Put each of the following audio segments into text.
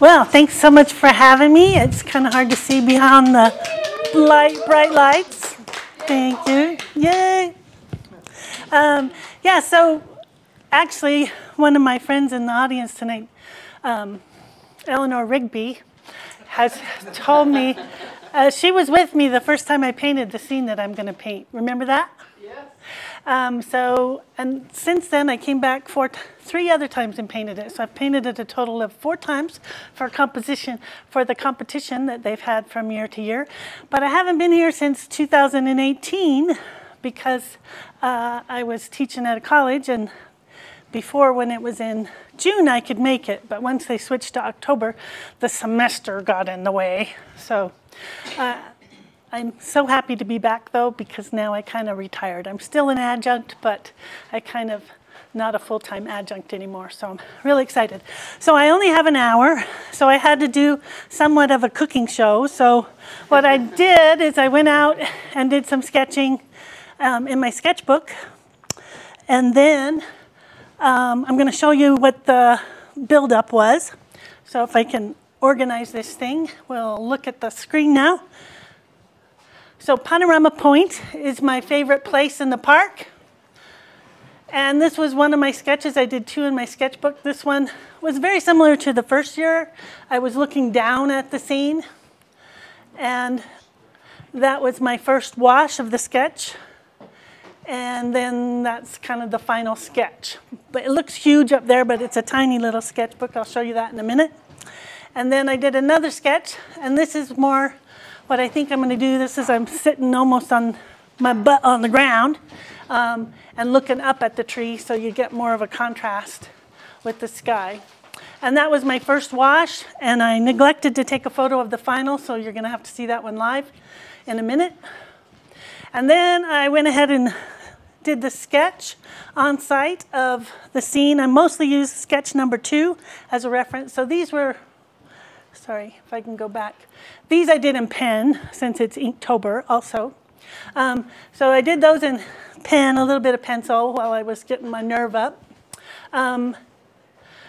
Well, thanks so much for having me. It's kind of hard to see behind the bright lights. Thank you. Yay. Yeah, so actually, one of my friends in the audience tonight, Eleanor Rigby, has told me, she was with me the first time I painted the scene that I'm going to paint. Remember that? Yes. And since then, I came back three other times and painted it. So I've painted it a total of 4 times for the competition that they've had from year to year. But I haven't been here since 2018 because I was teaching at a college, and before, when it was in June, I could make it. But once they switched to October, the semester got in the way. So I'm so happy to be back, though, because now I kind of retired. I'm still an adjunct, but I kind of not a full-time adjunct anymore, so I'm really excited. So I only have an hour, so I had to do somewhat of a cooking show. So what I did is I went out and did some sketching in my sketchbook, and then I'm going to show you what the build-up was. So if I can organize this thing, we'll look at the screen now. So Panorama Point is my favorite place in the park. And this was one of my sketches. I did 2 in my sketchbook. This one was very similar to the first year. I was looking down at the scene. And that was my first wash of the sketch. And then that's kind of the final sketch. But it looks huge up there, but it's a tiny little sketchbook. I'll show you that in a minute. And then I did another sketch, and this is more what I think I'm going to do. This is I'm sitting almost on my butt on the ground and looking up at the tree, so you get more of a contrast with the sky. And that was my first wash, and I neglected to take a photo of the final, so you're going to have to see that one live in a minute. And then I went ahead and did the sketch on site of the scene. I mostly used sketch number 2 as a reference. So these were, sorry if I can go back. These I did in pen, since it's Inktober also. So I did those in pen, a little bit of pencil while I was getting my nerve up.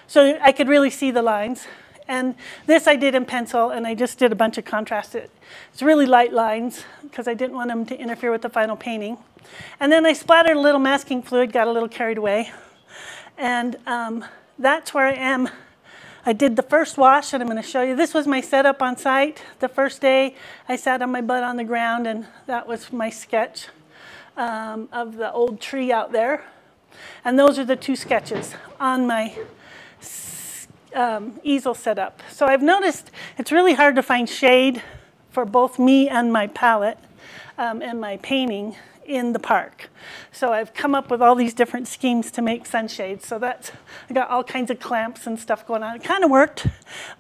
So I could really see the lines. And this I did in pencil, and I just did a bunch of contrast. It's really light lines, because I didn't want them to interfere with the final painting. And then I splattered a little masking fluid, got a little carried away. And that's where I am. I did the first wash, and I'm going to show you. This was my setup on site. The first day, I sat on my butt on the ground, and that was my sketch of the old tree out there. And those are the 2 sketches on my easel setup. So I've noticed it's really hard to find shade for both me and my palette and my painting in the park. So I've come up with all these different schemes to make sunshades. So I got all kinds of clamps and stuff going on. It kind of worked,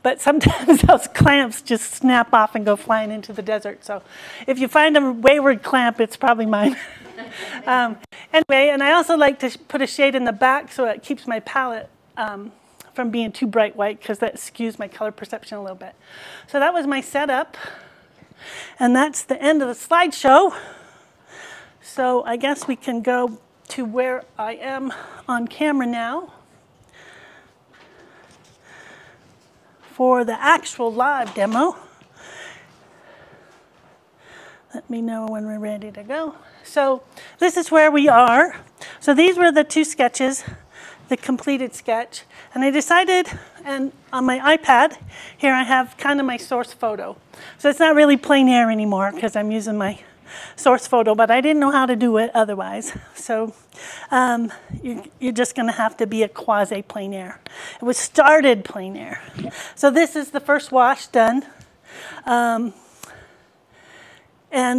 but sometimes those clamps just snap off and go flying into the desert. So if you find a wayward clamp, it's probably mine. Anyway, and I also like to put a shade in the back so it keeps my palette from being too bright white, because that skews my color perception a little bit. So that was my setup, and that's the end of the slideshow. So I guess we can go to where I am on camera now for the actual live demo. Let me know when we're ready to go. So this is where we are. So these were the 2 sketches, the completed sketch. And I decided, and on my iPad, here I have kind of my source photo. So it's not really plein air anymore, because I'm using my source photo, but I didn't know how to do it otherwise. So you're just going to have to be a quasi plein air. It was started plein air. So this is the first wash done. And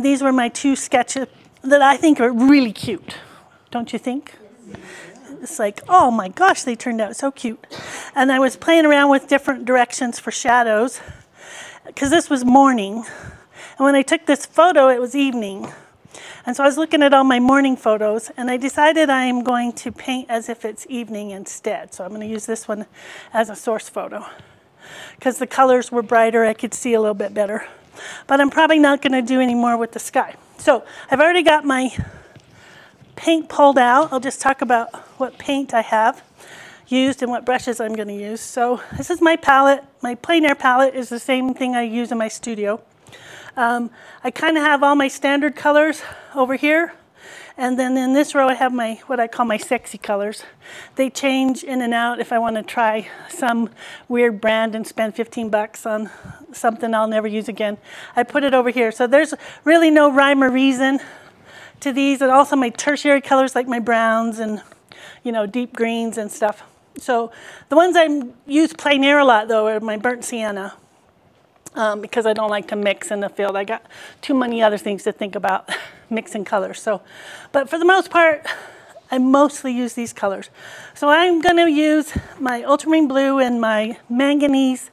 these were my 2 sketches that I think are really cute. Don't you think? It's like, oh my gosh, they turned out so cute. And I was playing around with different directions for shadows, because this was morning. And when I took this photo, it was evening. And so I was looking at all my morning photos, and I decided I am going to paint as if it's evening instead. So I'm going to use this one as a source photo, because the colors were brighter. I could see a little bit better. But I'm probably not going to do any more with the sky. So I've already got my paint pulled out. I'll just talk about what paint I have. used and what brushes I'm going to use. So this is my palette. My plein air palette is the same thing I use in my studio. I kind of have all my standard colors over here. And then in this row I have my, what I call my sexy colors. They change in and out if I want to try some weird brand and spend 15 bucks on something I'll never use again. I put it over here. So there's really no rhyme or reason to these, and also my tertiary colors like my browns and, you know, deep greens and stuff. So the ones I use plein air a lot though are my burnt sienna. Because I don't like to mix in the field. I got too many other things to think about mixing colors. So, but for the most part, I mostly use these colors. So I'm going to use my ultramarine blue and my manganese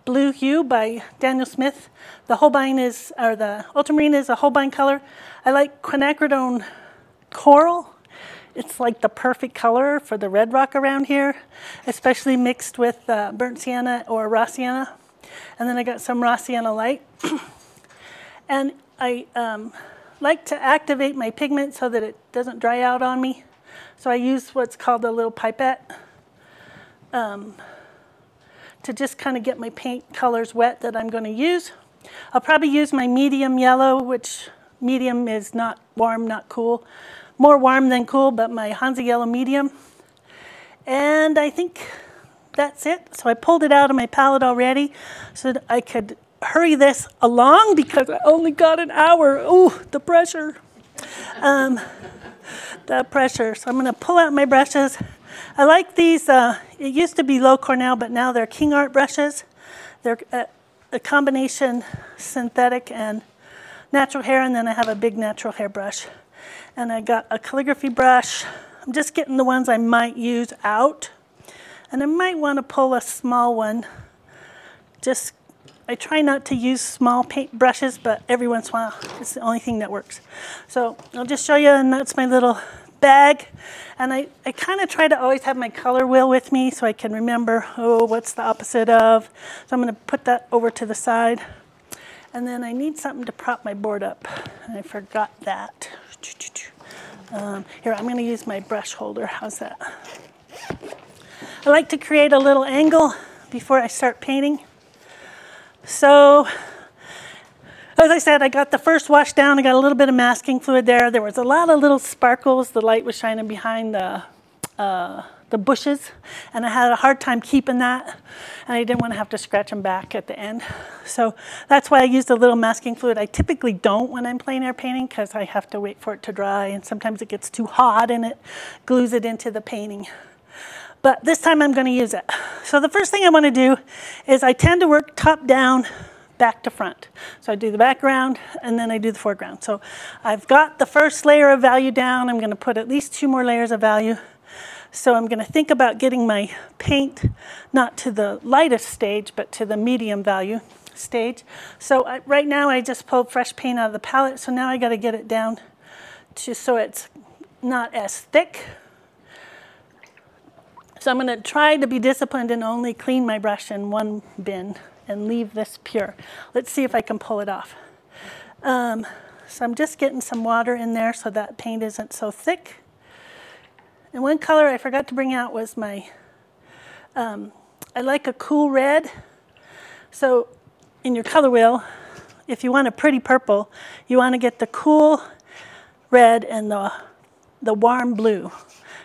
blue hue by Daniel Smith. The Holbein is, or the ultramarine is a Holbein color. I like quinacridone coral. It's like the perfect color for the red rock around here, especially mixed with burnt sienna or raw sienna. And then I got some raw sienna light. And I like to activate my pigment so that it doesn't dry out on me. So I use what's called a little pipette to just kind of get my paint colors wet that I'm going to use. I'll probably use my medium yellow, which medium is not warm, not cool. More warm than cool, but my Hansa yellow medium. And I think that's it. So I pulled it out of my palette already so that I could hurry this along because I only got an hour. Ooh, the pressure. The pressure. So I'm going to pull out my brushes. I like these. It used to be low Cornell, but now they're King Art brushes. They're a combination synthetic and natural hair, and then I have a big natural hair brush. And I got a calligraphy brush. I'm just getting the ones I might use out. And I might want to pull a small one. I try not to use small paint brushes, but every once in a while, it's the only thing that works. So I'll just show you, and that's my little bag. And I kind of try to always have my color wheel with me so I can remember, oh, what's the opposite of. So I'm going to put that over to the side. And then I need something to prop my board up. And I forgot that. Here, I'm going to use my brush holder. How's that? I like to create a little angle before I start painting. So, as I said, I got the first wash down. I got a little bit of masking fluid there. There was a lot of little sparkles. The light was shining behind the bushes, and I had a hard time keeping that, and I didn't want to have to scratch them back at the end. So that's why I used a little masking fluid. I typically don't when I'm plein air painting because I have to wait for it to dry, and sometimes it gets too hot and it glues it into the painting. But this time I'm going to use it. So the first thing I want to do is I tend to work top down, back to front. So I do the background and then I do the foreground. So I've got the first layer of value down. I'm going to put at least 2 more layers of value. So I'm going to think about getting my paint not to the lightest stage, but to the medium value stage. So right now I just pulled fresh paint out of the palette. So now I got to get it down to so it's not as thick. So I'm going to try to be disciplined and only clean my brush in one bin and leave this pure. Let's see if I can pull it off. So I'm just getting some water in there so that paint isn't so thick. And one color I forgot to bring out was my, I like a cool red. So in your color wheel, if you want a pretty purple, you want to get the cool red and the warm blue,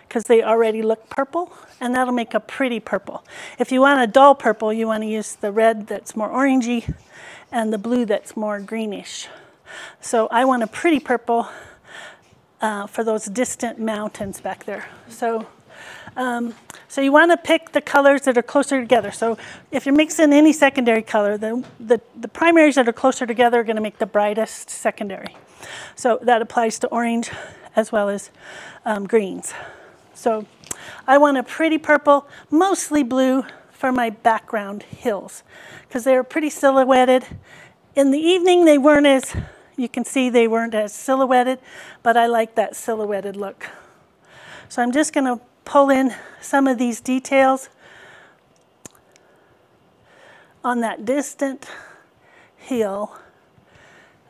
because they already look purple, and that'll make a pretty purple. If you want a dull purple, you want to use the red that's more orangey and the blue that's more greenish. So I want a pretty purple for those distant mountains back there. So, so you want to pick the colors that are closer together. So if you're mixing any secondary color, the primaries that are closer together are going to make the brightest secondary. So that applies to orange as well as greens. So I want a pretty purple, mostly blue for my background hills, because they're pretty silhouetted. In the evening, they weren't as, you can see they weren't as silhouetted, but I like that silhouetted look. So I'm just going to pull in some of these details on that distant hill.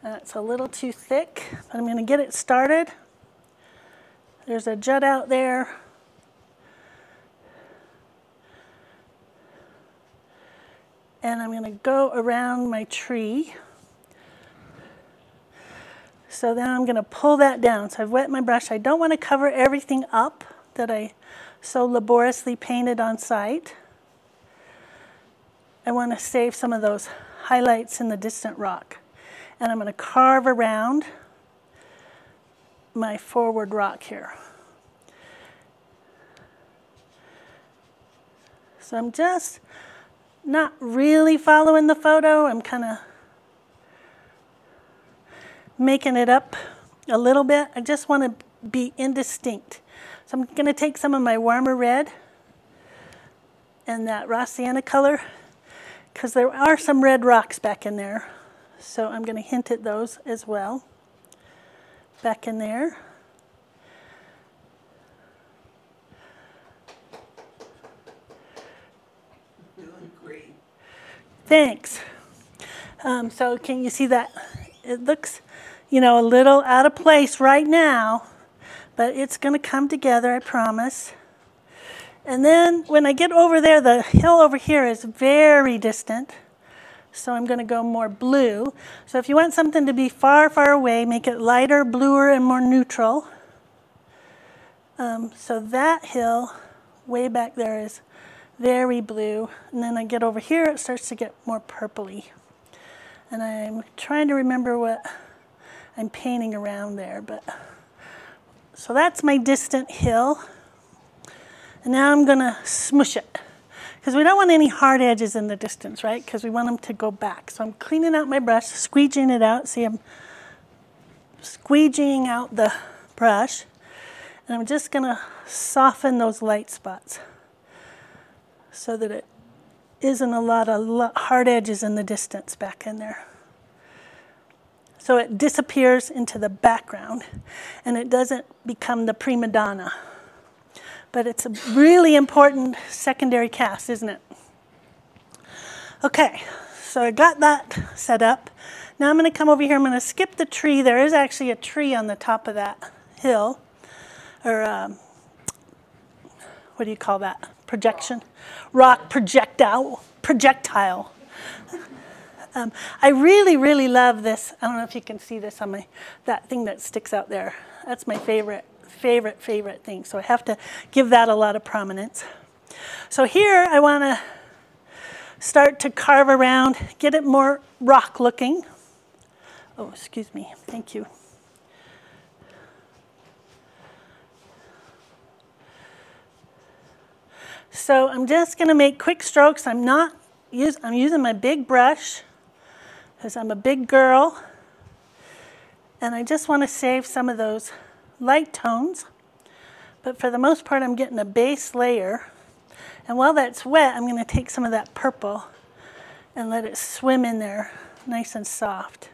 That's a little too thick, but I'm going to get it started. There's a jut out there. And I'm going to go around my tree. So then I'm going to pull that down. So I've wet my brush. I don't want to cover everything up that I so laboriously painted on site. I want to save some of those highlights in the distant rock. And I'm going to carve around my forward rock here. So I'm just not really following the photo. I'm kind of making it up a little bit. I just want to be indistinct. So I'm going to take some of my warmer red and that raw sienna color, because there are some red rocks back in there. So I'm going to hint at those as well. Back in there. Doing great. Thanks. So can you see that? It looks, you know, a little out of place right now, but it's going to come together, I promise. And then when I get over there, the hill over here is very distant. So I'm going to go more blue. So if you want something to be far, far away, make it lighter, bluer, and more neutral. So that hill way back there is very blue. And then I get over here, it starts to get more purpley. And I'm trying to remember what I'm painting around there. So that's my distant hill. And now I'm going to smush it. Because we don't want any hard edges in the distance, right? Because we want them to go back. So I'm cleaning out my brush, squeegeeing it out. See, I'm squeegeeing out the brush. And I'm just going to soften those light spots so that it isn't a lot of hard edges in the distance back in there. So it disappears into the background and it doesn't become the prima donna. But it's a really important secondary cast, isn't it? Okay, so I got that set up. Now I'm going to come over here. I'm going to skip the tree. There is actually a tree on the top of that hill. Or what do you call that? Projection? Rock projectile. I really, really love this. I don't know if you can see this on that thing that sticks out there. That's my favorite thing. So I have to give that a lot of prominence. So here I want to start to carve around, get it more rock looking. Oh, excuse me. Thank you. So I'm just going to make quick strokes. I'm using my big brush because I'm a big girl. And I just want to save some of those light tones, but for the most part I'm getting a base layer, and while that's wet I'm going to take some of that purple and let it swim in there nice and soft.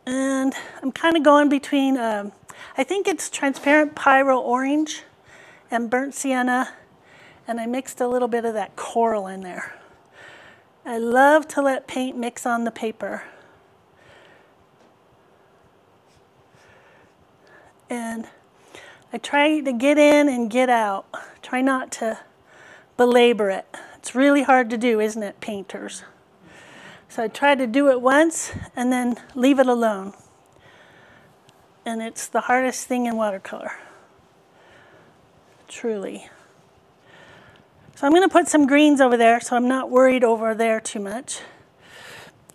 And I'm kind of going between I think it's transparent pyro orange and burnt sienna, and I mixed a little bit of that coral in there. I love to let paint mix on the paper. And I try to get in and get out. Try not to belabor it. It's really hard to do, isn't it, painters? So I try to do it once and then leave it alone. And it's the hardest thing in watercolor. Truly. So I'm going to put some greens over there so I'm not worried over there too much.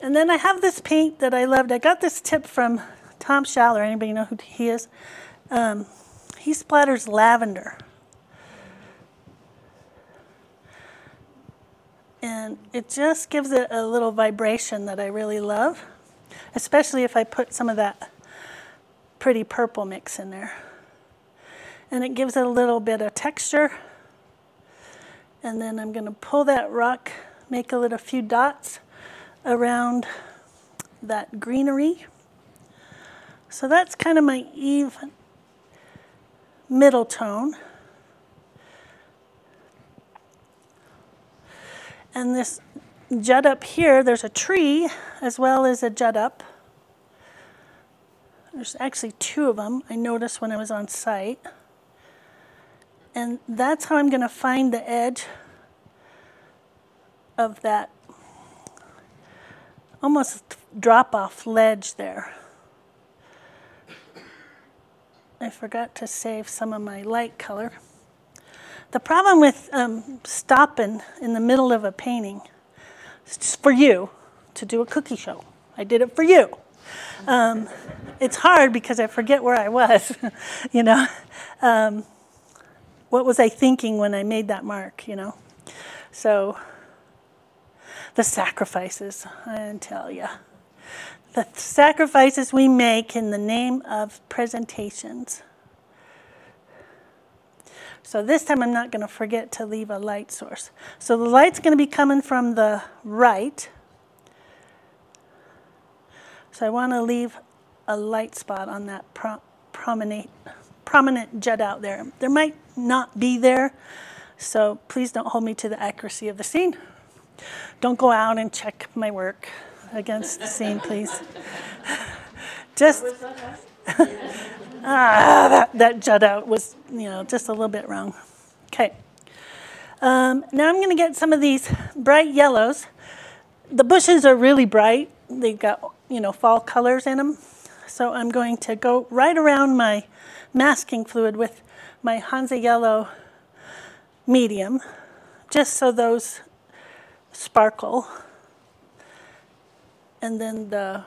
And then I have this paint that I loved. I got this tip from Tom Schaller. Anybody know who he is? He splatters lavender. And it just gives it a little vibration that I really love, especially if I put some of that pretty purple mix in there. And it gives it a little bit of texture. And then I'm going to pull that rock, make a few dots around that greenery. So that's kind of my even middle tone. And this jut up here, there's a tree as well as a jut up. There's actually two of them I noticed when I was on site. And that's how I'm going to find the edge of that almost drop-off ledge there. I forgot to save some of my light color. The problem with stopping in the middle of a painting, it's just for you to do a cookie show. I did it for you. It's hard because I forget where I was, you know. What was I thinking when I made that mark, you know? So the sacrifices, I tell you. The sacrifices we make in the name of presentations. So this time I'm not going to forget to leave a light source. So the light's going to be coming from the right. So I want to leave a light spot on that prominent jut out there. There might not be there, so please don't hold me to the accuracy of the scene. Don't go out and check my work against the scene, please. Just that jut out was, you know, just a little bit wrong. Okay. Now I'm going to get some of these bright yellows. The bushes are really bright. They've got, you know, fall colors in them. So I'm going to go right around my masking fluid with my Hansa Yellow medium, just so those sparkle. And then the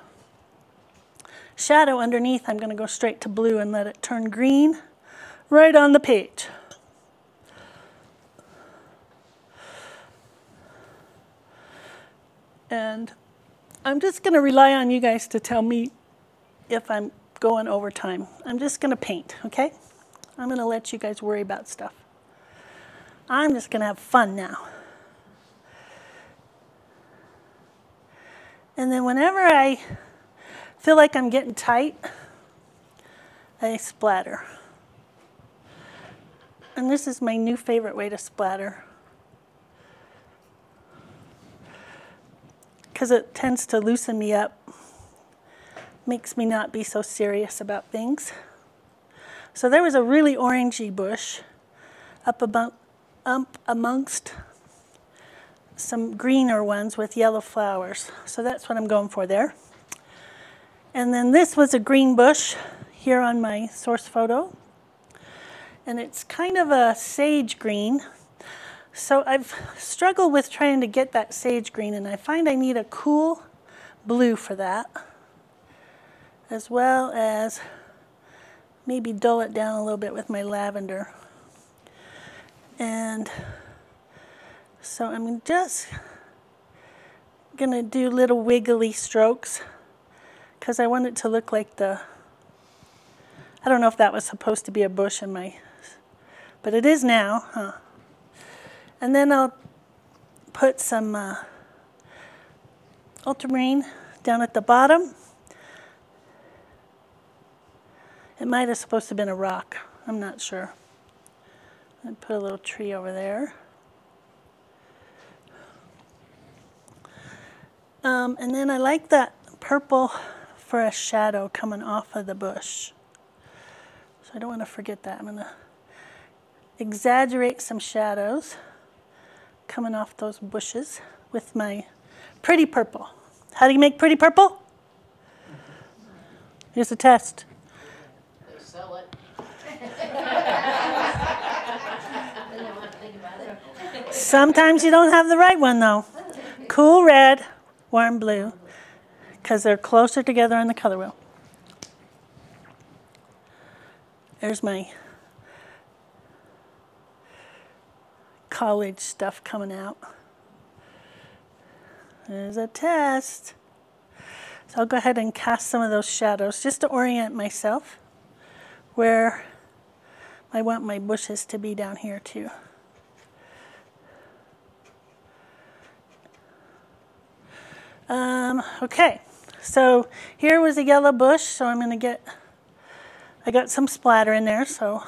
shadow underneath, I'm going to go straight to blue and let it turn green right on the page. And I'm just going to rely on you guys to tell me if I'm going over time. I'm just going to paint, okay? I'm going to let you guys worry about stuff. I'm just going to have fun now. And then whenever I feel like I'm getting tight, I splatter. And this is my new favorite way to splatter, because it tends to loosen me up, makes me not be so serious about things. So there was a really orangey bush up amongst some greener ones with yellow flowers. So that's what I'm going for there. And then this was a green bush here on my source photo. And it's kind of a sage green. So I've struggled with trying to get that sage green, and I find I need a cool blue for that, as well as maybe dull it down a little bit with my lavender. And so I'm just going to do little wiggly strokes because I want it to look like the, I don't know if that was supposed to be a bush in my, but it is now, huh? And then I'll put some ultramarine down at the bottom. It might have supposed to have been a rock. I'm not sure. And put a little tree over there. And then I like that purple for a shadow coming off of the bush. So I don't want to forget that. I'm going to exaggerate some shadows coming off those bushes with my pretty purple. How do you make pretty purple? Here's a test. They sell it. Sometimes you don't have the right one though. Cool red, warm blue, because they're closer together on the color wheel. There's my college stuff coming out. There's a test. So I'll go ahead and cast some of those shadows just to orient myself where I want my bushes to be down here too. Okay, so here was a yellow bush, so I'm going to get, I got some splatter in there, so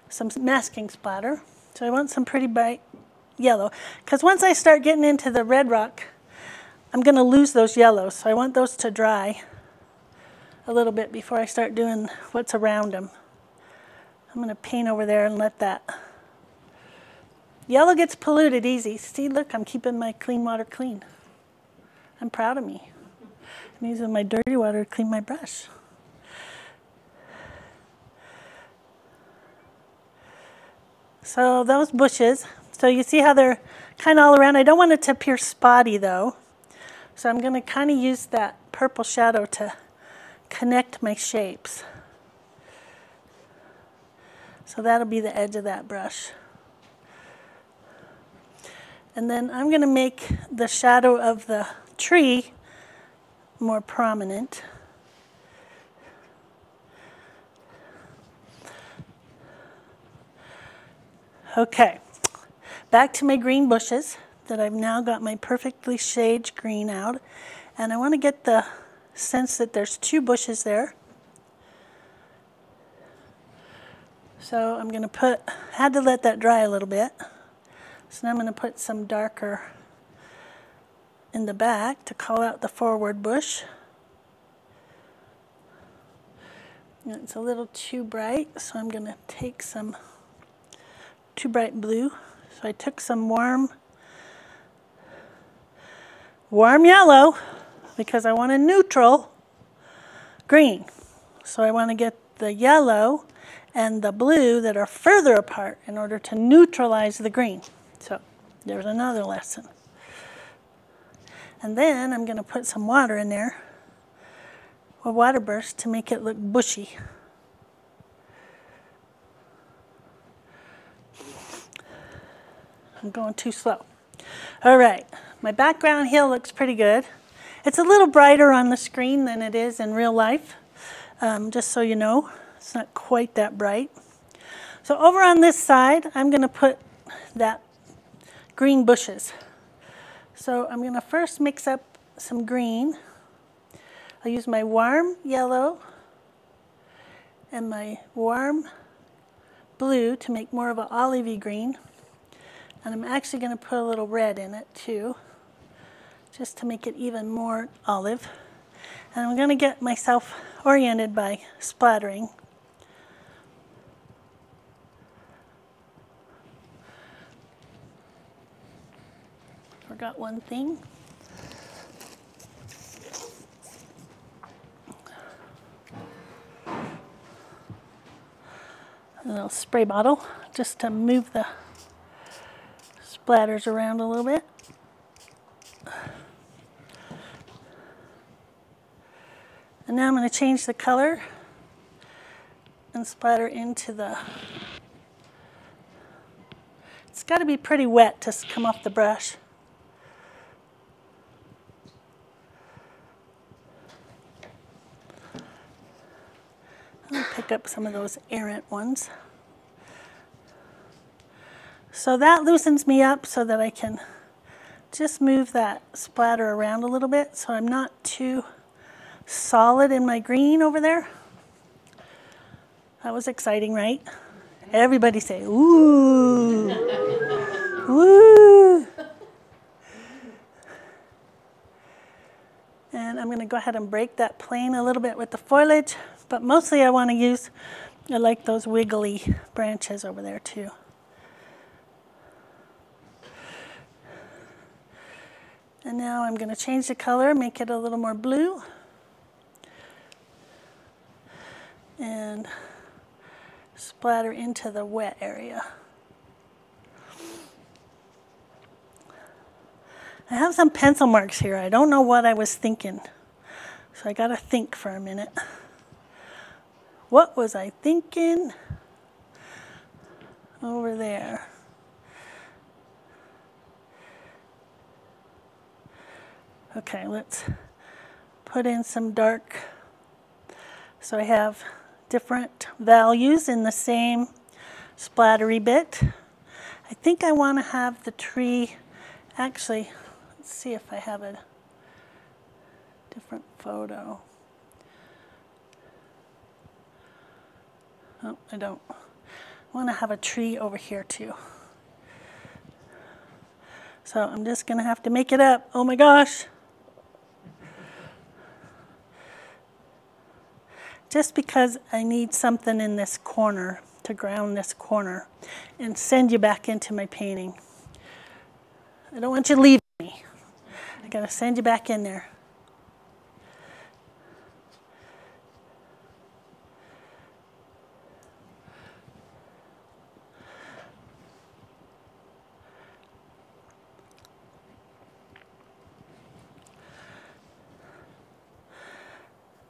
some masking splatter. So I want some pretty bright yellow, because once I start getting into the red rock, I'm going to lose those yellows, so I want those to dry a little bit before I start doing what's around them. I'm going to paint over there and let that. Yellow gets polluted easy. See, look, I'm keeping my clean water clean. I'm proud of me. I'm using my dirty water to clean my brush. So those bushes, so you see how they're kind of all around. I don't want it to appear spotty though. So I'm going to kind of use that purple shadow to connect my shapes. So that'll be the edge of that brush. And then I'm going to make the shadow of the tree more prominent. Okay, back to my green bushes that I've now got my perfectly shaded green out. And I want to get the sense that there's two bushes there. So I'm going to put, had to let that dry a little bit. So now I'm going to put some darker in the back to call out the forward bush. And it's a little too bright, so I'm going to take some too bright blue. So I took some warm yellow because I want a neutral green. So I want to get the yellow and the blue that are further apart in order to neutralize the green. So there's another lesson. And then I'm going to put some water in there, a water burst, to make it look bushy. I'm going too slow. All right, my background here looks pretty good. It's a little brighter on the screen than it is in real life, just so you know. It's not quite that bright. So over on this side, I'm going to put that green bushes. So I'm going to first mix up some green. I'll use my warm yellow and my warm blue to make more of an olivey green. And I'm actually going to put a little red in it too, just to make it even more olive. And I'm going to get myself oriented by splattering. Forgot one thing. A little spray bottle just to move the splatters around a little bit. And now I'm going to change the color and splatter into the... It's got to be pretty wet to come off the brush. I'll pick up some of those errant ones. So that loosens me up so that I can just move that splatter around a little bit so I'm not too solid in my green over there. That was exciting, right? Everybody say, ooh, woo. And I'm going to go ahead and break that plein a little bit with the foliage, but mostly I want to use, I like those wiggly branches over there too. And now I'm going to change the color, make it a little more blue. And splatter into the wet area. I have some pencil marks here. I don't know what I was thinking. So I got to think for a minute. What was I thinking over there? Okay, let's put in some dark. So I have different values in the same splattery bit. I think I want to have the tree, actually, let's see if I have a different photo. Oh, I don't. I want to have a tree over here too. So I'm just going to have to make it up. Oh my gosh. Just because I need something in this corner to ground this corner and send you back into my painting. I don't want you leaving me. I gotta send you back in there.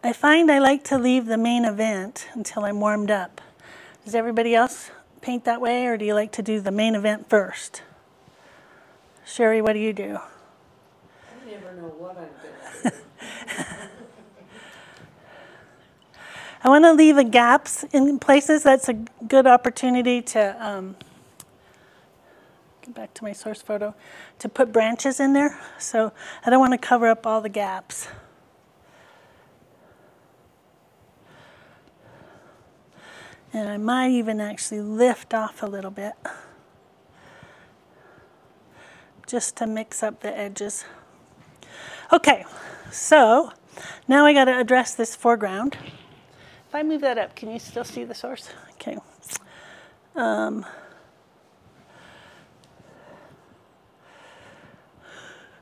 I find I like to leave the main event until I'm warmed up. Does everybody else paint that way, or do you like to do the main event first? Sherry, what do you do? I never know what I'm going to do. I want to leave gaps in places. That's a good opportunity to, get back to my source photo, to put branches in there. So I don't want to cover up all the gaps. And I might even actually lift off a little bit just to mix up the edges. Okay, so now I got to address this foreground. If I move that up, can you still see the source? Okay.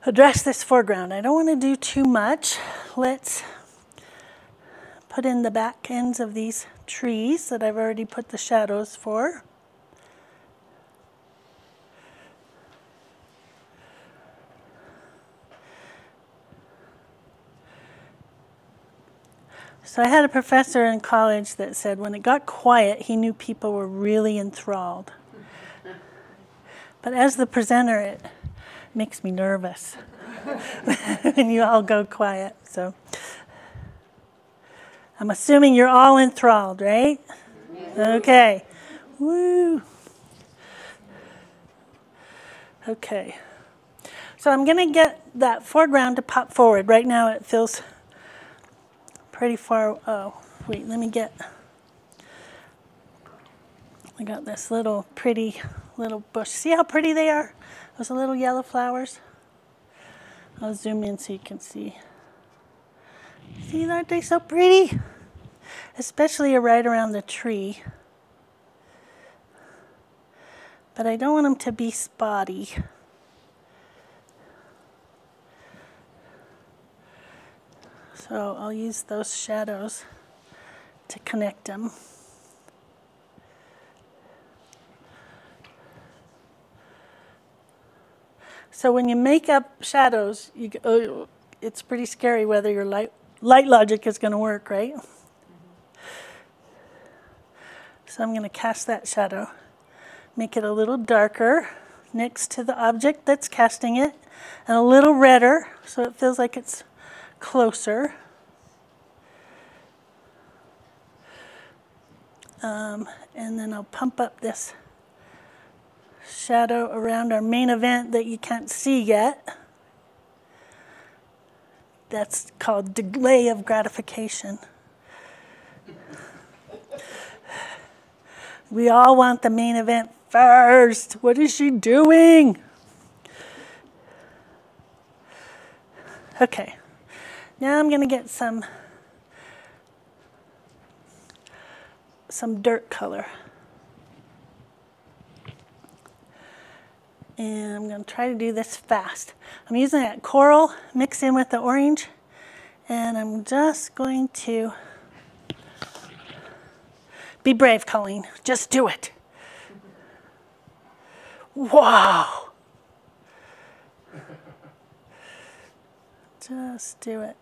Address this foreground. I don't want to do too much. Let's put in the back ends of these trees that I've already put the shadows for. So I had a professor in college that said when it got quiet, he knew people were really enthralled. But as the presenter, it makes me nervous when you all go quiet. So I'm assuming you're all enthralled, right? Okay. Woo. Okay. So I'm going to get that foreground to pop forward. Right now it feels pretty far. Oh, wait, let me get. I got this little pretty little bush. See how pretty they are? Those little yellow flowers. I'll zoom in so you can see. See, aren't they so pretty? Especially right around the tree. But I don't want them to be spotty. So I'll use those shadows to connect them. So when you make up shadows, it's pretty scary whether your light logic is going to work, right? So I'm going to cast that shadow, make it a little darker next to the object that's casting it, and a little redder so it feels like it's closer. And then I'll pump up this shadow around our main event that you can't see yet. That's called delay of gratification. We all want the main event first. What is she doing? Okay, now I'm going to get some dirt color. And I'm going to try to do this fast. I'm using that coral mixed in with the orange, and I'm just going to be brave, Colleen. Just do it. Wow. Just do it.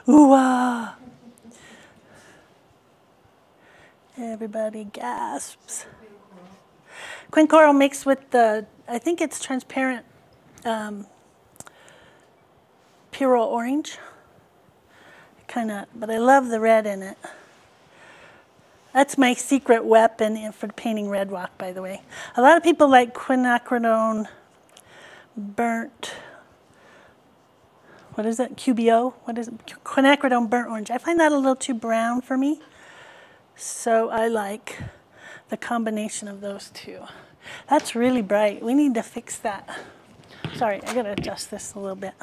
Ooh-ah. Everybody gasps. Quin coral mixed with the, I think it's transparent Pyrrole orange. But I love the red in it. That's my secret weapon for painting red rock, by the way. A lot of people like quinacridone burnt, what is it, QBO? What is it? Quinacridone burnt orange. I find that a little too brown for me. So I like the combination of those two. That's really bright. We need to fix that. Sorry, I gotta adjust this a little bit.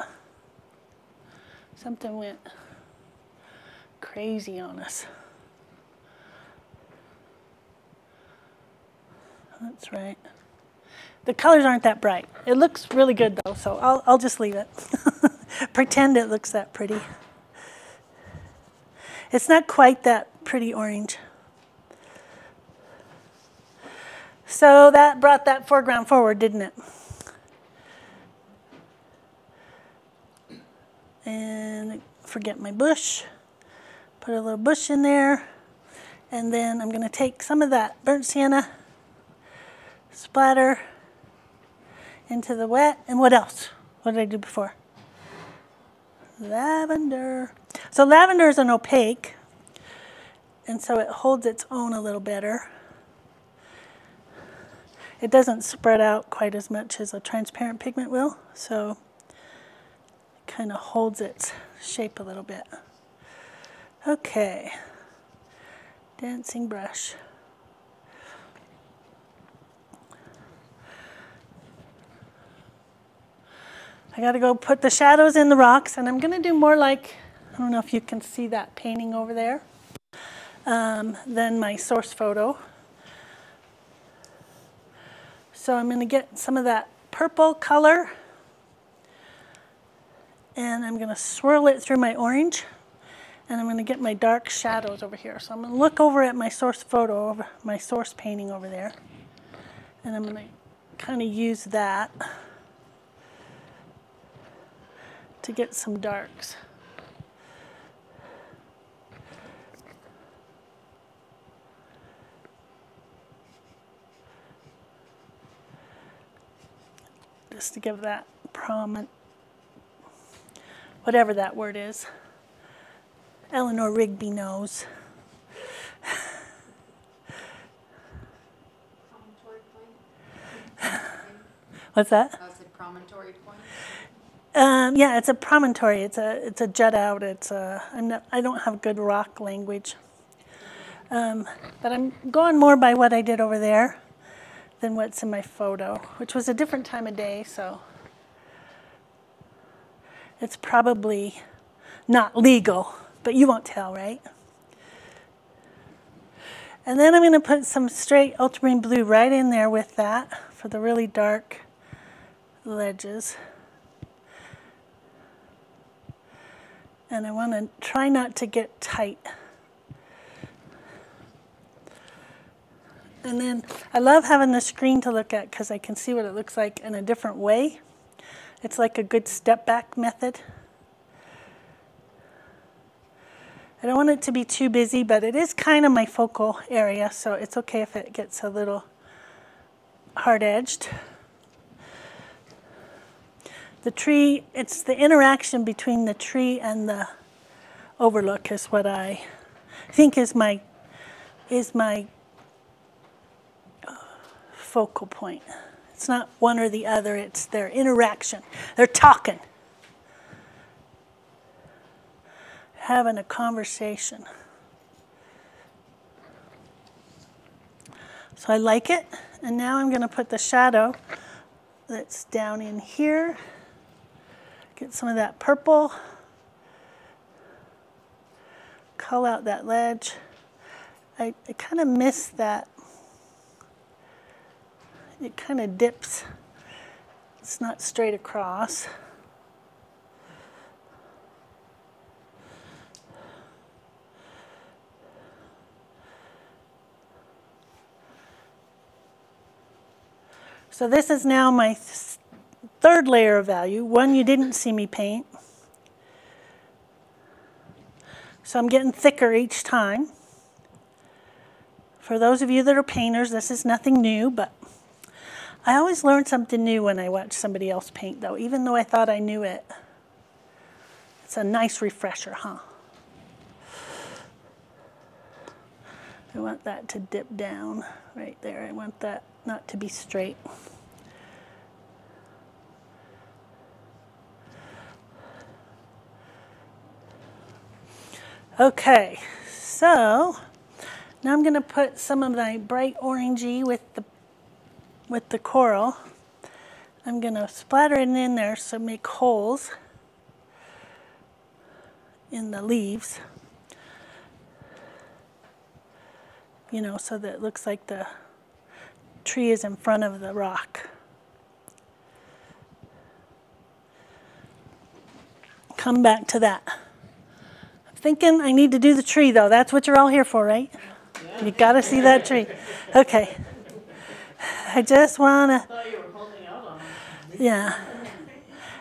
Something went crazy on us. That's right. The colors aren't that bright. It looks really good though, so I'll just leave it. Pretend it looks that pretty. It's not quite that pretty orange. So that brought that foreground forward, didn't it? And forget my bush. Put a little bush in there. And then I'm going to take some of that burnt sienna, splatter into the wet. And what else? What did I do before? Lavender. So lavender is an opaque, and so it holds its own a little better. It doesn't spread out quite as much as a transparent pigment will, so it kind of holds its shape a little bit. Okay, dancing brush. I got to go put the shadows in the rocks, and I'm going to do more like, I don't know if you can see that painting over there, than my source photo. So I'm going to get some of that purple color, and I'm going to swirl it through my orange, and I'm going to get my dark shadows over here. So I'm going to look over at my source photo, over my source painting over there, and I'm going to kind of use that to get some darks. Just to give that prominent, whatever that word is. Eleanor Rigby knows. Promontory point? What's that? Oh, it's a promontory point? Yeah, it's a promontory. It's a jut out. I don't have good rock language, but I'm going more by what I did over there than what's in my photo, which was a different time of day, so it's probably not legal, but you won't tell, right? And then I'm going to put some straight ultramarine blue right in there with that for the really dark ledges. And I want to try not to get tight. And then I love having the screen to look at because I can see what it looks like in a different way. It's like a good step back method. I don't want it to be too busy, but it is kind of my focal area, so it's okay if it gets a little hard-edged. The tree, it's the interaction between the tree and the overlook is what I think is my focal point. It's not one or the other, it's their interaction. They're talking. Having a conversation. So I like it, and now I'm going to put the shadow that's down in here. Get some of that purple. Cull out that ledge. I kind of miss that. It kind of dips. It's not straight across. So this is now my third layer of value, one you didn't see me paint. So I'm getting thicker each time. For those of you that are painters, this is nothing new, but I always learn something new when I watch somebody else paint, though, even though I thought I knew it. It's a nice refresher, huh? I want that to dip down right there. I want that not to be straight. Okay, so now I'm going to put some of my bright orangey with the coral. I'm going to splatter it in there so make holes in the leaves. You know, so that it looks like tree is in front of the rock. Come back to that. I'm thinking I need to do the tree though. That's what you're all here for, right? You got to see that tree. Okay. I just want to. I thought you were holding out on them. Yeah.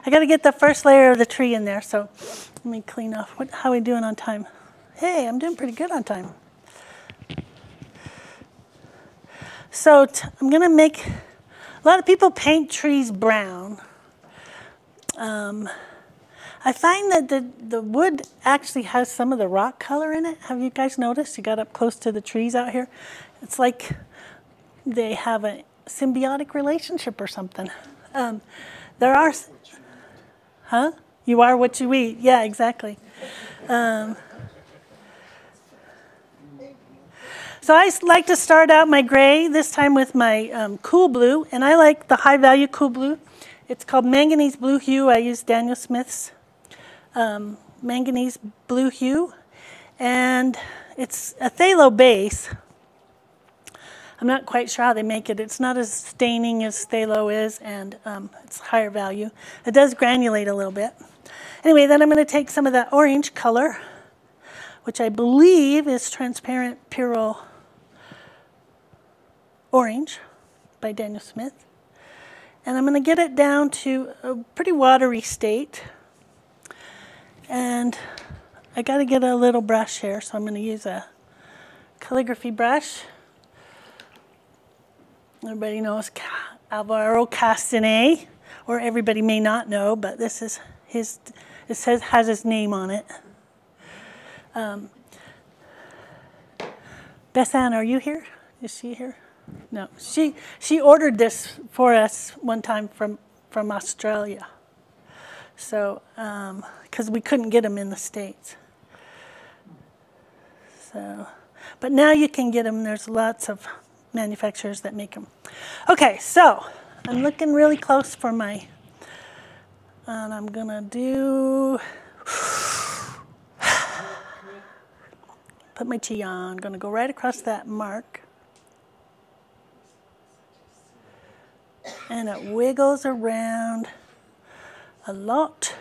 I got to get the first layer of the tree in there, so let me clean off. How are we doing on time? Hey, I'm doing pretty good on time. So I'm going to make, a lot of people paint trees brown. I find that the wood actually has some of the rock color in it. Have you guys noticed? You got up close to the trees out here. It's like they have a symbiotic relationship or something. There are, huh? You are what you eat. Yeah, exactly. So I like to start out my gray, this time with my cool blue, and I like the high value cool blue. It's called manganese blue hue. I use Daniel Smith's manganese blue hue, and it's a phthalo base. I'm not quite sure how they make it. It's not as staining as phthalo is, and it's higher value. It does granulate a little bit. Anyway, then I'm going to take some of that orange color, which I believe is transparent Pyrrole Orange by Daniel Smith. And I'm going to get it down to a pretty watery state. And I got to get a little brush here, so I'm going to use a calligraphy brush. Everybody knows Alvaro Castanet, or everybody may not know, but this is his, it says, has his name on it. Bethann, are you here? Is she here? No, she ordered this for us one time from Australia. So, because we couldn't get them in the States. So, but now you can get them. There's lots of manufacturers that make them. Okay, so I'm looking really close for my, and I'm gonna do, put my tea on. I'm gonna go right across that mark. And it wiggles around a lot.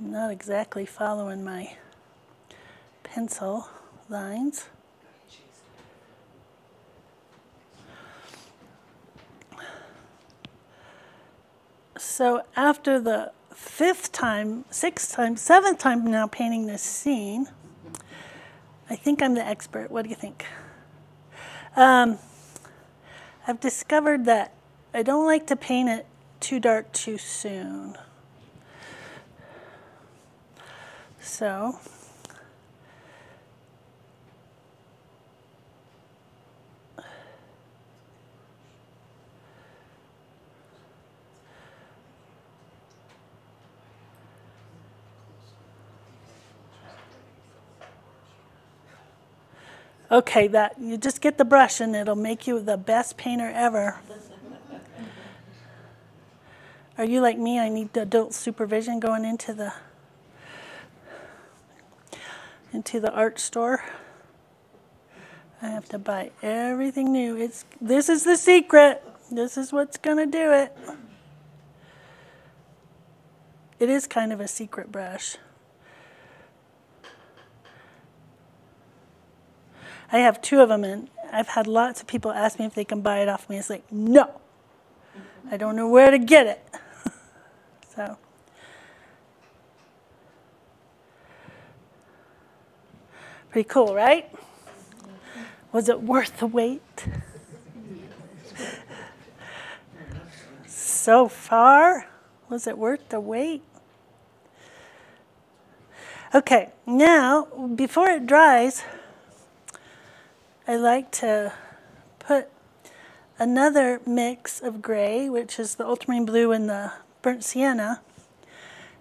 I'm not exactly following my pencil lines. So after the fifth time, sixth time, seventh time now painting this scene, I think I'm the expert. What do you think? I've discovered that I don't like to paint it too dark too soon. So okay, that you just get the brush and it'll make you the best painter ever. Are you like me? I need the adult supervision going into the art store. I have to buy everything new. This is the secret. This is what's gonna do it. It is kind of a secret brush. I have two of them, and I've had lots of people ask me if they can buy it off me. It's like, no, I don't know where to get it. So, pretty cool, right? Was it worth the wait? So far, was it worth the wait? Okay, now, before it dries, I like to put another mix of gray, which is the ultramarine blue and the burnt sienna.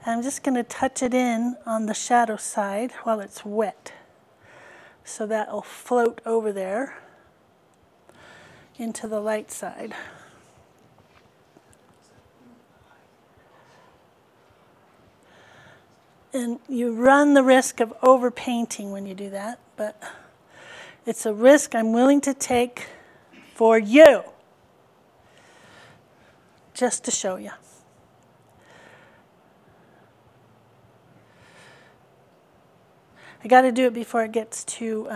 And I'm just going to touch it in on the shadow side while it's wet. So that will float over there into the light side. And you run the risk of overpainting when you do that, but it's a risk I'm willing to take for you, just to show you. I got to do it before it gets too,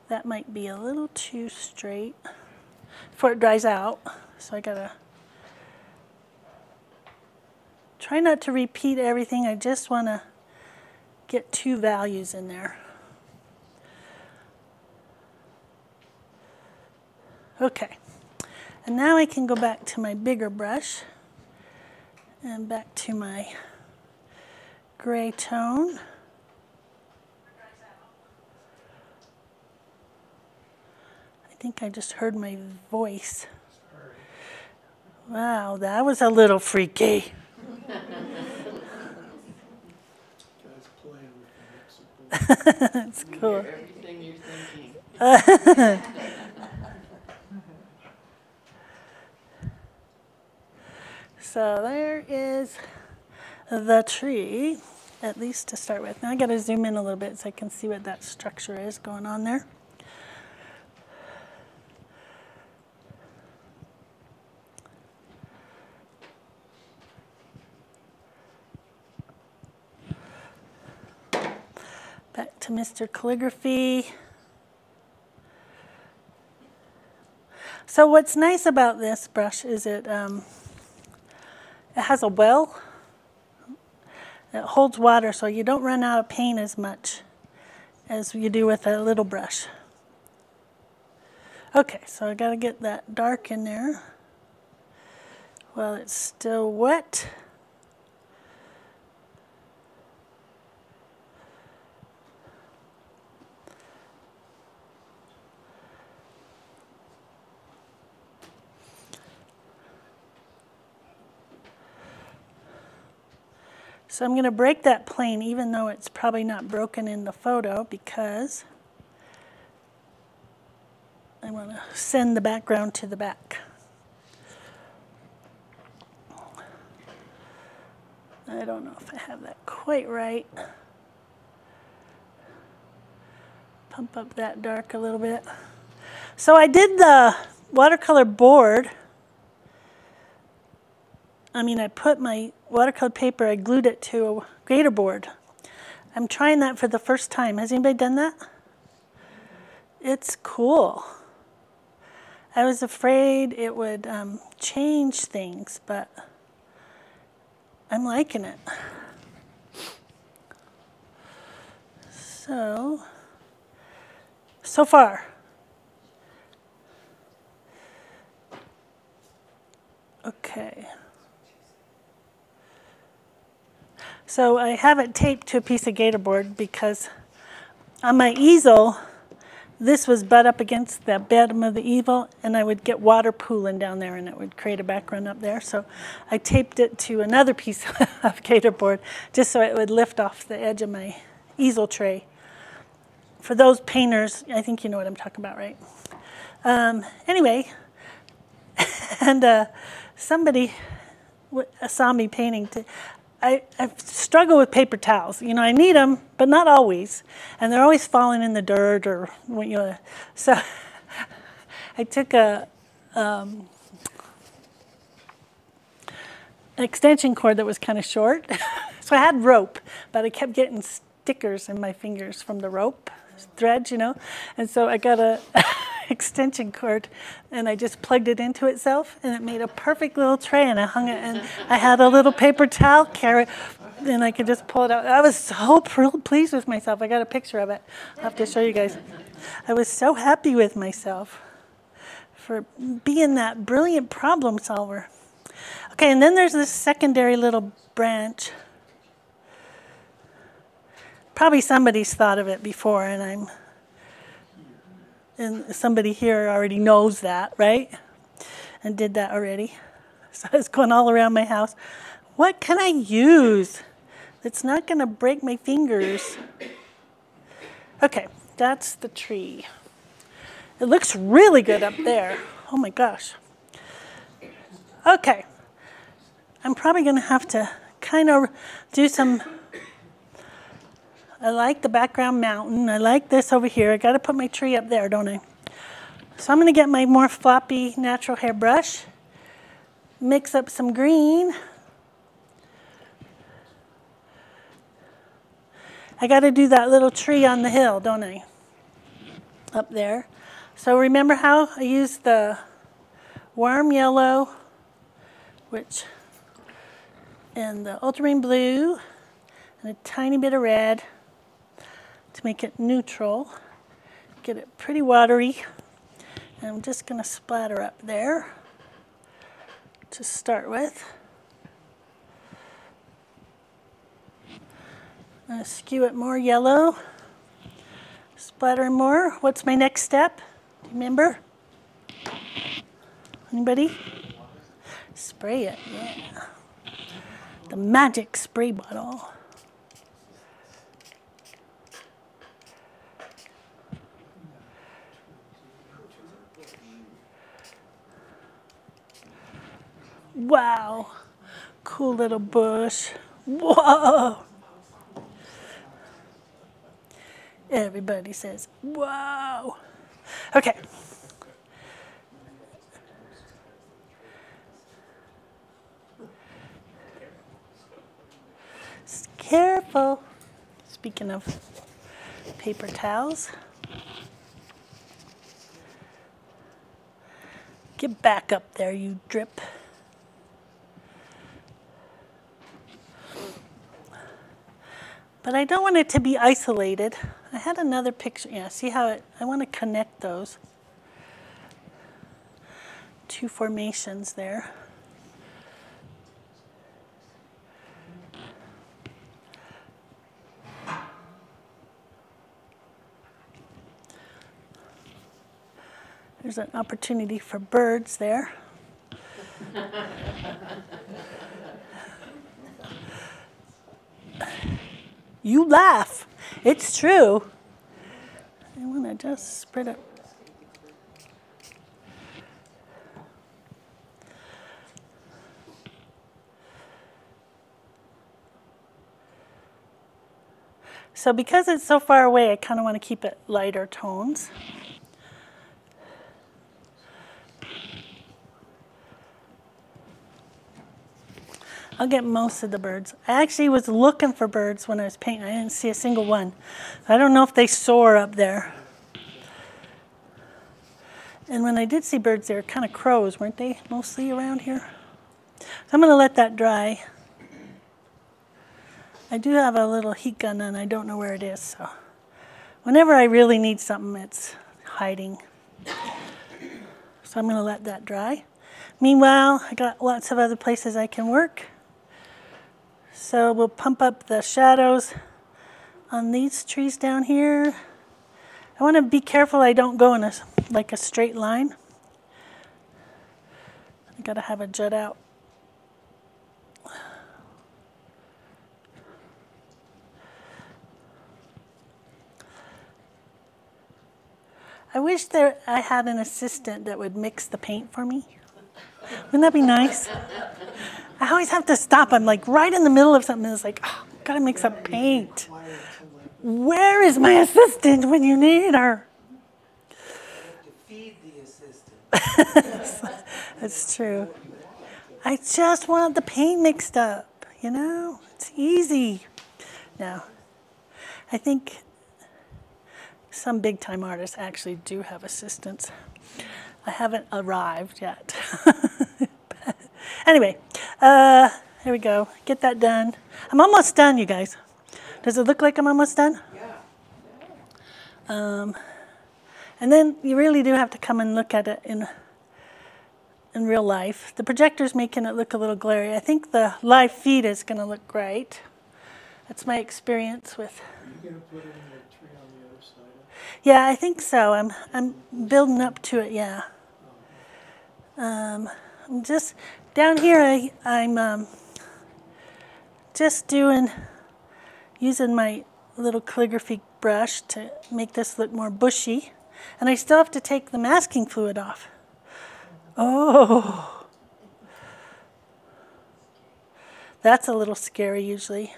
that might be a little too straight, before it dries out. So I got to try not to repeat everything. I just want to get two values in there. Okay, and now I can go back to my bigger brush and back to my gray tone. I think I just heard my voice. Wow, that was a little freaky. That's cool. Everything you're thinking. So there is the tree, at least to start with. Now I got to zoom in a little bit so I can see what that structure is going on there. Back to Mr. Calligraphy. So what's nice about this brush is it has a well. It holds water so you don't run out of paint as much as you do with a little brush. Okay, so I got to get that dark in there while it's still wet. So I'm going to break that plane even though it's probably not broken in the photo because I want to send the background to the back. I don't know if I have that quite right. Pump up that dark a little bit. So I did the watercolor board. I put my watercolor paper, I glued it to a grater board. I'm trying that for the first time. Has anybody done that? It's cool. I was afraid it would change things, but I'm liking it. So far. Okay. So I have it taped to a piece of gator board because on my easel, this was butt up against the bottom of the easel, and I would get water pooling down there, and it would create a background up there. So I taped it to another piece of gator board just so it would lift off the edge of my easel tray. For those painters, I think you know what I'm talking about, right? Anyway, and somebody saw me painting. I struggle with paper towels. I need them, but not always. And they're always falling in the dirt or, so I took an extension cord that was kind of short. So I had rope, but I kept getting stickers in my fingers from the rope threads, And so I got a extension cord and I just plugged it into itself and it made a perfect little tray and I hung it and I had a little paper towel carry and I could just pull it out. I was so pleased with myself. I got a picture of it. I'll have to show you guys. I was so happy with myself for being that brilliant problem solver. Okay, and then there's this secondary little branch. Probably somebody's thought of it before, and somebody here already knows that, right? And did that already. So I was going all around my house. What can I use that's not going to break my fingers? Okay, that's the tree. It looks really good up there. Oh my gosh. Okay. I'm probably going to have to kind of do some, I like the background mountain. I like this over here. I got to put my tree up there, don't I? So I'm going to get my more floppy natural hair brush, mix up some green. I got to do that little tree on the hill, don't I? Up there. So remember how I used the warm yellow, and the ultramarine blue, and a tiny bit of red to make it neutral. Get it pretty watery. And I'm just going to splatter up there to start with. I'm going to skew it more yellow. Splatter more. What's my next step? Do you remember? Anybody? Spray it, yeah. The magic spray bottle. Wow, cool little bush. Whoa. Everybody says, wow. Okay. Careful. Speaking of paper towels. Get back up there, you drip. But I don't want it to be isolated. I had another picture. Yeah, see how I want to connect those two formations there. There's an opportunity for birds there. You laugh. It's true. I want to just spread it. So because it's so far away, I kind of want to keep it lighter tones. I'll get most of the birds. I actually was looking for birds when I was painting. I didn't see a single one. I don't know if they soar up there. And when I did see birds, they were kind of crows, weren't they? Mostly around here. So I'm going to let that dry. I do have a little heat gun and I don't know where it is. So whenever I really need something, it's hiding. So I'm going to let that dry. Meanwhile, I got lots of other places I can work. So we'll pump up the shadows on these trees down here. I want to be careful I don't go in like a straight line. I got to have it jut out. I wish I had an assistant that would mix the paint for me. Wouldn't that be nice? I always have to stop. I'm like right in the middle of something. And it's like, oh, gotta mix up paint. Where is my assistant when you need her? You have to feed the assistant. That's true. I just want the paint mixed up, you know? It's easy. Now, I think some big-time artists actually do have assistants. I haven't arrived yet. Anyway, here we go. Get that done. I'm almost done, you guys. Does it look like I'm almost done? Yeah. And then you really do have to come and look at it in real life. The projector's making it look a little glary. I think the live feed is going to look great. That's my experience with. Are you going to put in the tree on the other side? Yeah, I think so. I'm building up to it. Yeah. I'm just down here. I'm just using my little calligraphy brush to make this look more bushy, and I still have to take the masking fluid off. That's a little scary usually.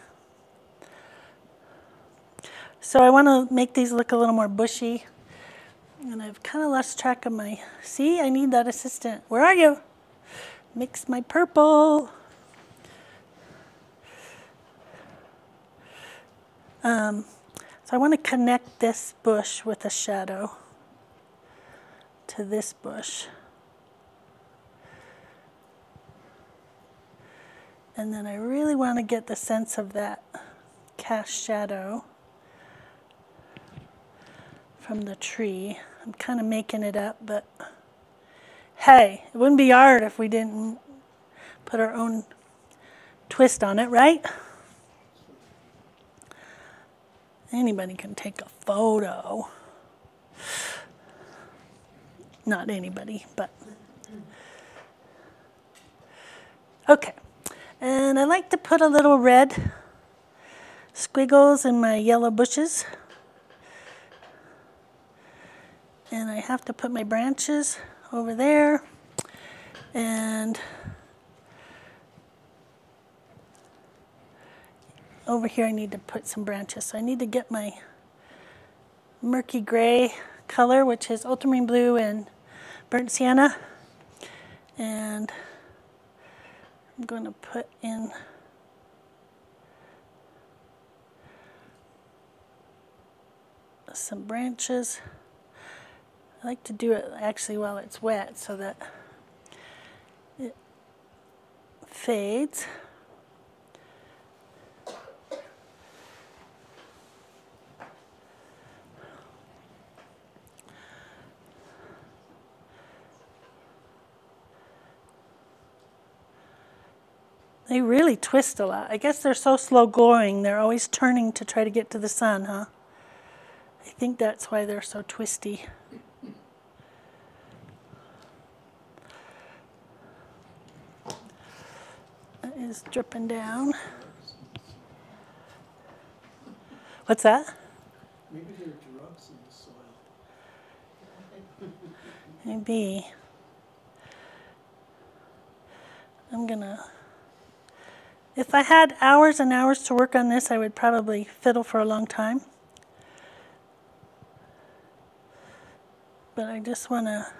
So I want to make these look a little more bushy. And I've kind of lost track of my, see, I need that assistant. Where are you? Mix my purple. So I want to connect this bush with a shadow to this bush. And then I really want to get the sense of that cast shadow from the tree. I'm kind of making it up, but hey, it wouldn't be art if we didn't put our own twist on it, right? Anybody can take a photo. Not anybody, but. Okay, and I like to put a little red squiggles in my yellow bushes. And I have to put my branches over there. And over here I need to put some branches. So I need to get my murky gray color, which is ultramarine blue and burnt sienna. And I'm going to put in some branches. I like to do it actually while it's wet so that it fades. They really twist a lot. I guess they're so slow going, they're always turning to try to get to the sun, huh? I think that's why they're so twisty. That is dripping down. What's that? Maybe there are drugs in the soil. Maybe. I'm gonna, if I had hours and hours to work on this, I would probably fiddle for a long time. But I just wanna,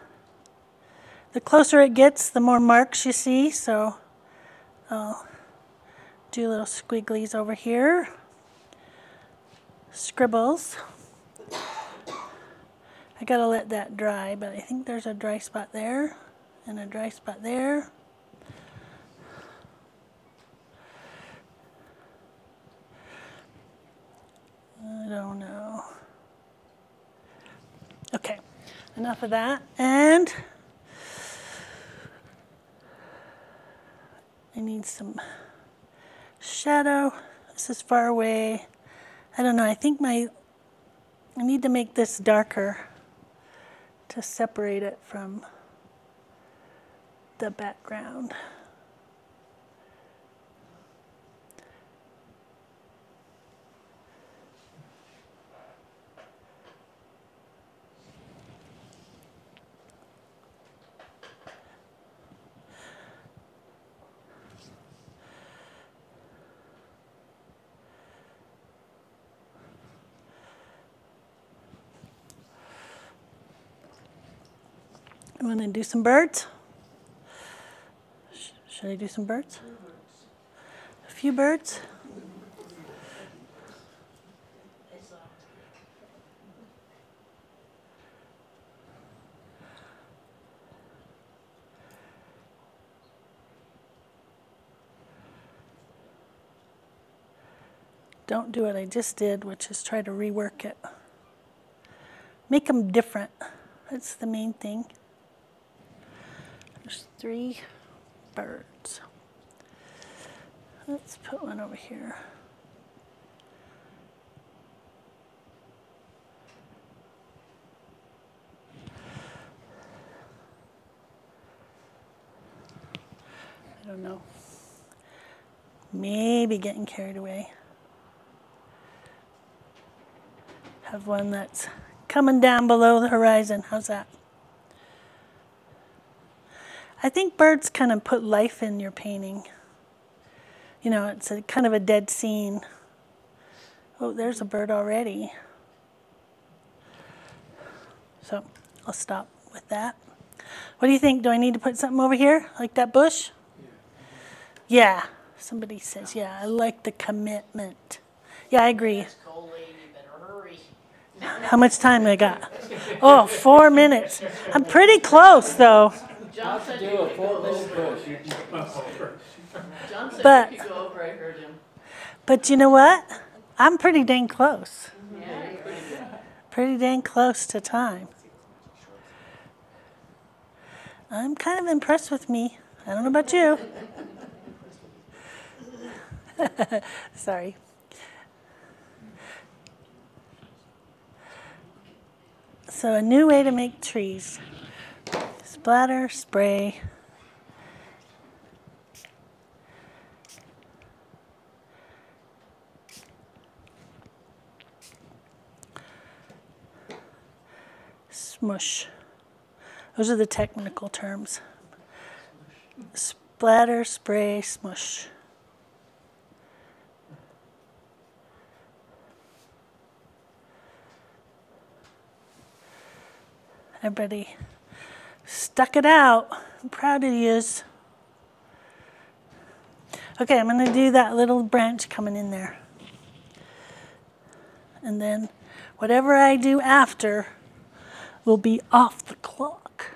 the closer it gets, the more marks you see, so I'll do little squigglies over here. Scribbles. I gotta let that dry, but I think there's a dry spot there and a dry spot there. I don't know. Okay, enough of that. And I need some shadow. This is far away. I don't know, I think I need to make this darker to separate it from the background. I'm going to do some birds. Should I do some birds? A few birds? Don't do what I just did, which is try to rework it. Make them different. That's the main thing. There's 3 birds. Let's put one over here. I don't know. Maybe getting carried away. Have one that's coming down below the horizon. How's that? I think birds kind of put life in your painting. you know, it's a kind of a dead scene. Oh, there's a bird already. So I'll stop with that. What do you think? Do I need to put something over here, like that bush? Yeah. Somebody says, yeah, I like the commitment. Yeah, I agree. Yes, Colleen, you better hurry. How much time I got? Oh, 4 minutes. I'm pretty close, though. John said Do you a could full go bush over. push. John said But- you could go over, I heard him. But you know what? I'm pretty dang close. Yeah, you're pretty good. Pretty dang close to time. I'm kind of impressed with me. I don't know about you. Sorry. So a new way to make trees. Splatter, spray. Smush. Those are the technical terms. Splatter, spray, smush. Everybody stuck it out. I'm proud of yous. Okay, I'm going to do that little branch coming in there. And then whatever I do after will be off the clock.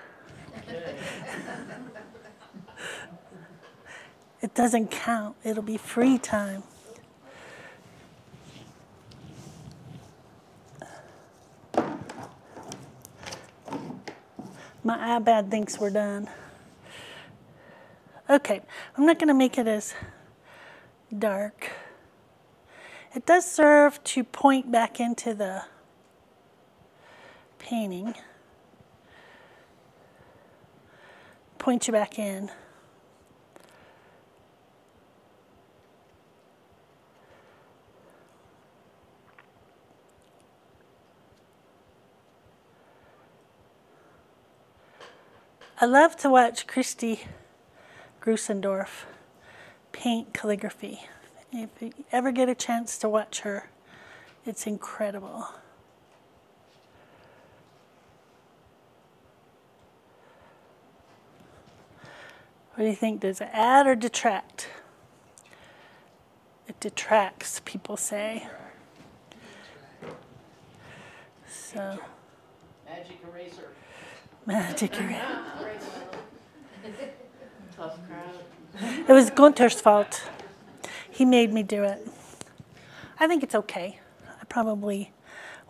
It doesn't count. It'll be free time. My iPad thinks we're done. Okay, I'm not going to make it as dark. It does serve to point back into the painting. Point you back in. I love to watch Christy Grusendorf paint calligraphy. If you ever get a chance to watch her, it's incredible. What do you think? Does it add or detract? It detracts, people say. So, Magic eraser. magic eraser. Tough crowd. It was Gunther's fault. He made me do it. I think it's okay. I probably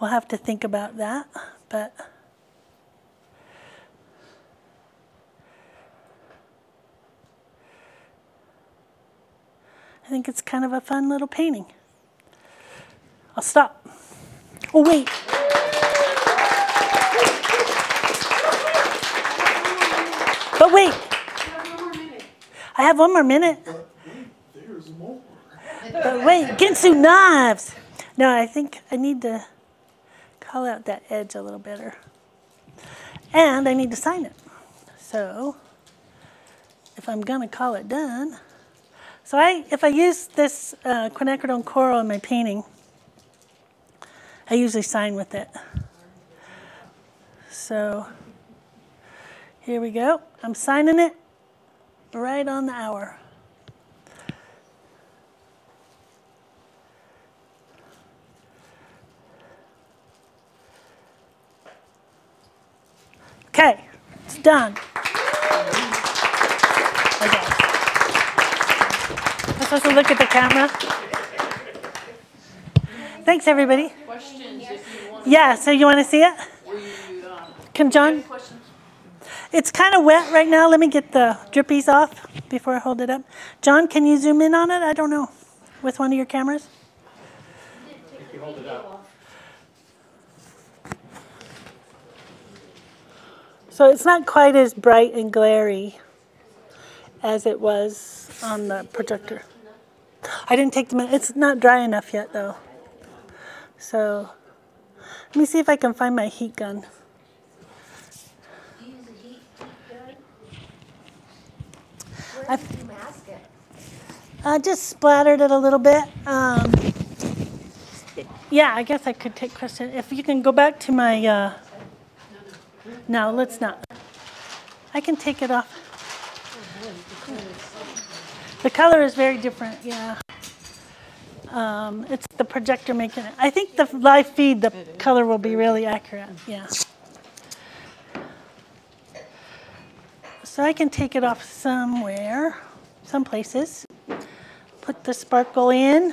will have to think about that, but I think it's kind of a fun little painting. I'll stop. Oh, wait. But wait. I have one more minute. There's more. But wait, Ginsu knives. No, I think I need to call out that edge a little better. And I need to sign it. So if I'm going to call it done. So if I use this quinacridone coral in my painting, I usually sign with it. So here we go. I'm signing it right on the hour. Okay, it's done. Okay. I'm supposed to look at the camera. Thanks, everybody. Questions if you want. Yeah, so you want to see it? Were you, Can John? questions? It's kind of wet right now. Let me get the drippies off before I hold it up. John, can you zoom in on it? I don't know. With one of your cameras? If you hold it up. So it's not quite as bright and glary as it was on the projector. I didn't take them. It's not dry enough yet, though. So let me see if I can find my heat gun. Do you use a heat gun? Where did you mask it? Just splattered it a little bit. Yeah, I guess I could take question. If you can go back to my, no, let's not. I can take it off. The color is very different, yeah. It's the projector making it. I think the live feed, the color will be really accurate, yeah. So I can take it off somewhere, some places. Put the sparkle in.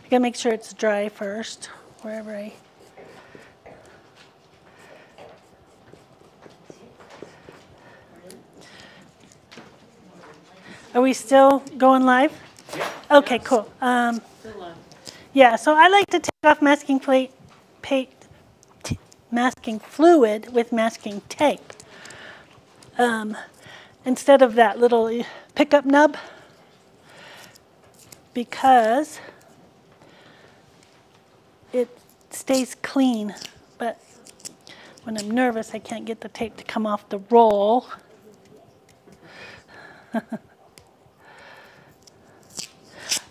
I gotta make sure it's dry first, wherever I. Are we still going live? Okay, cool. Yeah, so I like to take off masking masking fluid with masking tape instead of that little pickup nub, because it stays clean, but when I'm nervous, I can't get the tape to come off the roll.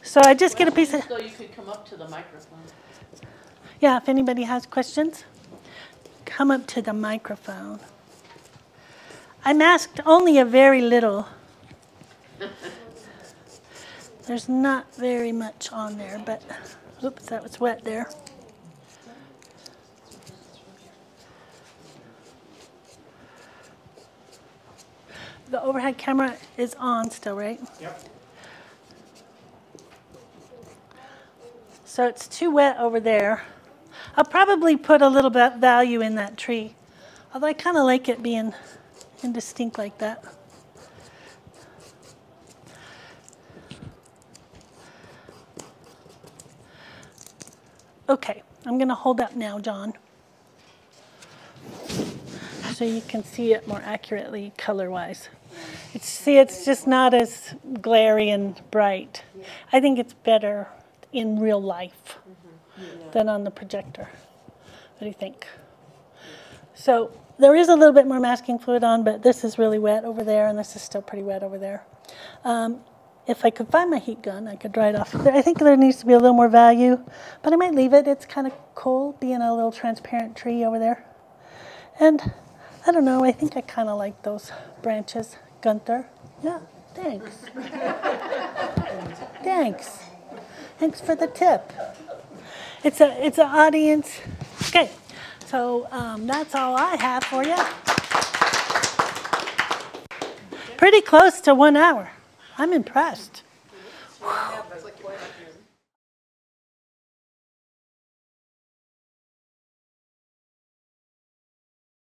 So I just get a piece of... So you could come up to the microphone. Yeah, if anybody has questions, come up to the microphone. I masked only a very little. There's not very much on there, but... Oops, that was wet there. The overhead camera is on still, right? Yep. So it's too wet over there. I'll probably put a little bit value in that tree, although I kind of like it being indistinct like that. Okay, I'm going to hold up now, John, so you can see it more accurately color-wise. It's just not as glary and bright. I think it's better in real life than on the projector. What do you think? So there is a little bit more masking fluid on, but this is really wet over there, and this is still pretty wet over there. If I could find my heat gun, I could dry it off. I think there needs to be a little more value, but I might leave it. It's kind of cool being a little transparent tree over there. And I don't know, I think I kind of like those branches. Gunther? Yeah, thanks. Thanks. Thanks for the tip. It's an audience. Okay, so that's all I have for you. Pretty close to 1 hour. I'm impressed.